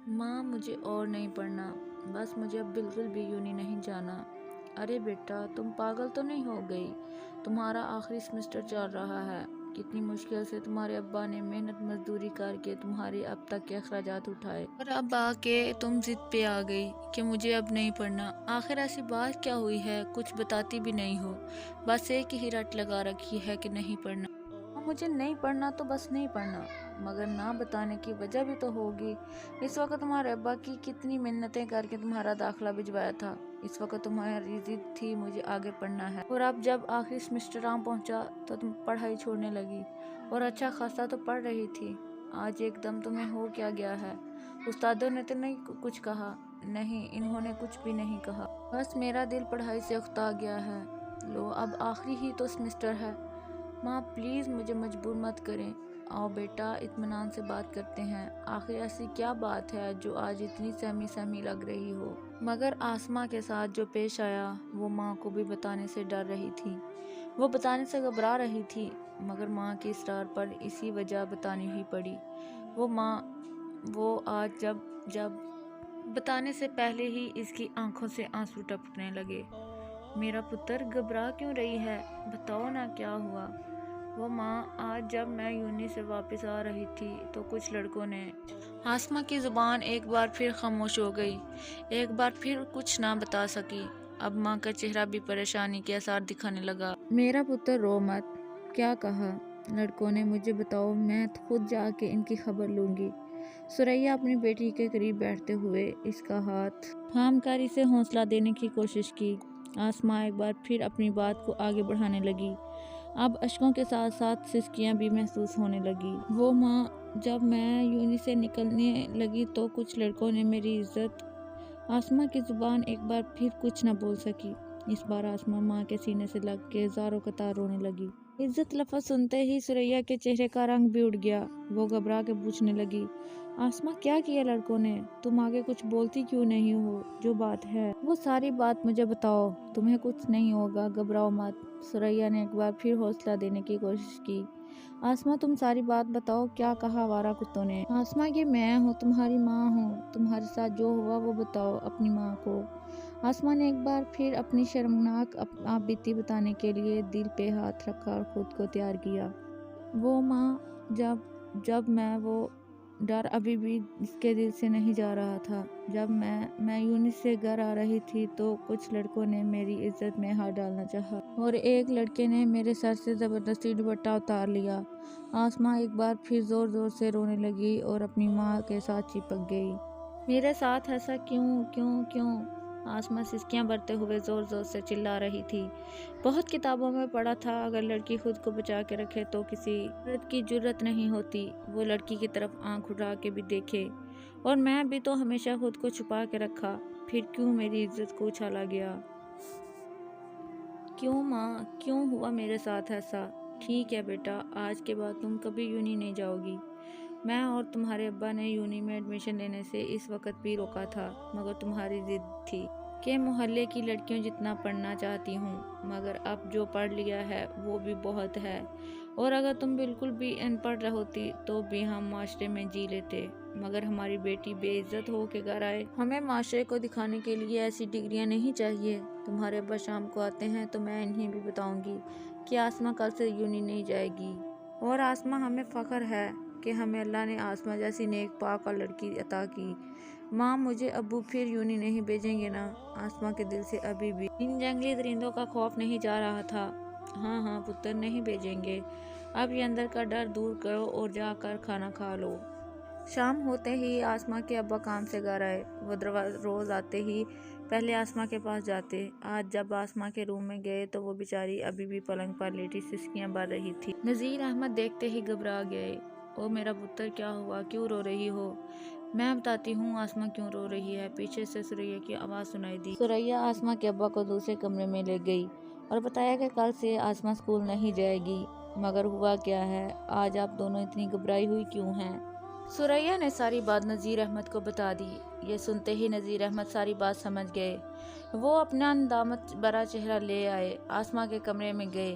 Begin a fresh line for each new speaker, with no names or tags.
ماں مجھے اور نہیں پڑھنا، بس مجھے اب بالکل بھی یونی نہیں جانا۔ ارے بیٹا تم پاگل تو نہیں ہو گئی؟ تمہارا آخری سمسٹر چل رہا ہے، کتنی مشکل سے تمہارے ابا نے محنت مزدوری کر کے تمہارے اب تک کے اخراجات اٹھائے، اور اب آ کے تم ضد پہ آ گئی کہ مجھے اب نہیں پڑھنا۔ آخر ایسی بات کیا ہوئی ہے؟ کچھ بتاتی بھی نہیں ہو، بس ایک ہی رٹ لگا رکھی ہے کہ نہیں پڑھنا۔ مجھے نہیں پڑھنا تو بس نہیں پڑھنا، مگر نہ بتانے کی وجہ بھی تو ہوگی۔ اس وقت تمہارے ابا کی کتنی منتیں کر کے تمہارا داخلہ بھجوایا تھا، اس وقت تمہاری ضد تھی مجھے آگے پڑھنا ہے، اور اب جب آخری سمسٹر آ پہنچا تو تم پڑھائی چھوڑنے لگی، اور اچھا خاصا تو پڑھ رہی تھی۔ آج ایک دم تمہیں ہو کیا گیا ہے؟ استادوں نے تو نہیں کچھ کہا؟ نہیں، انہوں نے کچھ بھی نہیں کہا، بس میرا دل پڑھائی سے اکتا گیا ہے۔ لو اب آخری ہی تو سمسٹر ہے۔ ماں پلیز مجھے مجبور مت کریں، آؤ بیٹا اطمینان سے بات کرتے ہیں۔ آخر ایسی کیا بات ہے جو آج اتنی سہمی سہمی لگ رہی ہو؟ مگر آسماں کے ساتھ جو پیش آیا وہ ماں کو بھی بتانے سے ڈر رہی تھی، وہ بتانے سے گھبرا رہی تھی، مگر ماں کے اصرار پر اسی وجہ بتانی ہی پڑی۔ وہ آج جب بتانے سے پہلے ہی اس کی آنکھوں سے آنسو ٹپکنے لگے۔ میرا پتر گھبرا کیوں رہی ہے؟ بتاؤ نا کیا ہوا؟ وہ ماں آج جب میں یونی سے واپس آ رہی تھی تو کچھ لڑکوں نے… آسماں کی زبان ایک بار پھر خاموش ہو گئی، ایک بار پھر کچھ نہ بتا سکی۔ اب ماں کا چہرہ بھی پریشانی کے آثار دکھانے لگا۔ میرا پتر رو مت۔ کیا کہا لڑکوں نے؟ مجھے بتاؤ، میں خود جا کے ان کی خبر لوں گی۔ ثریا اپنی بیٹی کے قریب بیٹھتے ہوئے اس کا ہاتھ تھام کر اسے حوصلہ دینے کی کوشش کی۔ آسماں ایک بار پھر اپنی بات کو آگے بڑھانے لگی، اب اشکوں کے ساتھ ساتھ سسکیاں بھی محسوس ہونے لگی۔ وہ ماں جب میں یونی سے نکلنے لگی تو کچھ لڑکوں نے میری عزت… آسماں کی زبان ایک بار پھر کچھ نہ بول سکی۔ اس بار آسماں ماں کے سینے سے لگ کے زاروں قطار رونے لگی۔ عزت لفظ سنتے ہی ثریا کے چہرے کا رنگ بھی اڑ گیا، وہ گھبرا کے پوچھنے لگی، آسماں کیا کیا لڑکوں نے؟ تم آگے کچھ بولتی کیوں نہیں ہو؟ جو بات ہے وہ ساری بات مجھے بتاؤ، تمہیں کچھ نہیں ہوگا، گھبراؤ مت۔ ثریا نے ایک بار پھر حوصلہ دینے کی کوشش کی۔ آسماں تم ساری بات بتاؤ، کیا کہا آوارہ کتوں نے؟ آسماں یہ میں ہوں، تمہاری ماں ہوں، تمہارے ساتھ جو ہوا وہ بتاؤ اپنی ماں کو۔ آسماں نے ایک بار پھر اپنی شرمناک آپ بیتی بتانے کے لیے دل پہ ہاتھ رکھا اور خود کو تیار کیا۔ وہ ماں جب میں وہ ڈر ابھی بھی اس کے دل سے نہیں جا رہا تھا۔ جب میں یونی سے گھر آ رہی تھی تو کچھ لڑکوں نے میری عزت میں ہاتھ ڈالنا چاہا، اور ایک لڑکے نے میرے سر سے زبردستی دوپٹہ اتار لیا۔ آسماں ایک بار پھر زور زور سے رونے لگی اور اپنی ماں کے ساتھ چپک گئی۔ میرے ساتھ ایسا کیوں کیوں کیوں؟ آسماں سسکیاں بھرتے ہوئے زور زور سے چلا رہی تھی۔ بہت کتابوں میں پڑھا تھا، اگر لڑکی خود کو بچا کے رکھے تو کسی مرد کی جرأت نہیں ہوتی وہ لڑکی کی طرف آنکھ اٹھا کے بھی دیکھے، اور میں بھی تو ہمیشہ خود کو چھپا کے رکھا، پھر کیوں میری عزت کو اچھالا گیا؟ کیوں ماں؟ کیوں ہوا میرے ساتھ ایسا؟ ٹھیک ہے بیٹا، آج کے بعد تم کبھی یونی نہیں جاؤ گی۔ میں اور تمہارے ابا نے یونی میں ایڈمیشن لینے سے اس وقت بھی روکا تھا، مگر تمہاری ضد تھی کہ محلے کی لڑکیوں جتنا پڑھنا چاہتی ہوں، مگر اب جو پڑھ لیا ہے وہ بھی بہت ہے، اور اگر تم بالکل بھی ان پڑھ ہوتی تو بھی ہم معاشرے میں جی لیتے، مگر ہماری بیٹی بے عزت ہو کے گھر آئے۔ ہمیں معاشرے کو دکھانے کے لیے ایسی ڈگریاں نہیں چاہیے۔ تمہارے ابا شام کو آتے ہیں تو میں انہیں بھی بتاؤں گی کہ آسماں کل سے یونی نہیں جائے گی، اور آسماں ہمیں فخر ہے کہ ہمیں اللہ نے آسماں جیسی نیک پاک اور لڑکی عطا کی۔ ماں مجھے ابو پھر یونی نہیں بھیجیں گے نا؟ آسماں کے دل سے ابھی بھی ان جنگلی درندوں کا خوف نہیں جا رہا تھا۔ ہاں ہاں پتر، نہیں بھیجیں گے۔ اب یہ اندر کا ڈر دور کرو اور جا کر کھانا کھا لو۔ شام ہوتے ہی آسماں کے ابا کام سے گھر آئے۔ وہ روز آتے ہی پہلے آسماں کے پاس جاتے۔ آج جب آسماں کے روم میں گئے تو وہ بیچاری ابھی بھی پلنگ پر لیٹی سسکیاں بھر رہی تھی۔ نذیر احمد دیکھتے ہی گھبرا گئے۔ او میرا پتر، کیا ہوا؟ کیوں رو رہی ہو؟ میں بتاتی ہوں آسماں کیوں رو رہی ہے۔ پیچھے سے ثریا کی آواز سنائی دی۔ ثریا آسماں کے ابا کو دوسرے کمرے میں لے گئی اور بتایا کہ کل سے آسماں اسکول نہیں جائے گی۔ مگر ہوا کیا ہے؟ آج آپ دونوں اتنی گھبرائی ہوئی کیوں ہیں؟ ثریا نے ساری بات نذیر احمد کو بتا دی۔ یہ سنتے ہی نذیر احمد ساری بات سمجھ گئے۔ وہ اپنا ندامت بھرا چہرہ لے آئے، آسماں کے کمرے میں گئے۔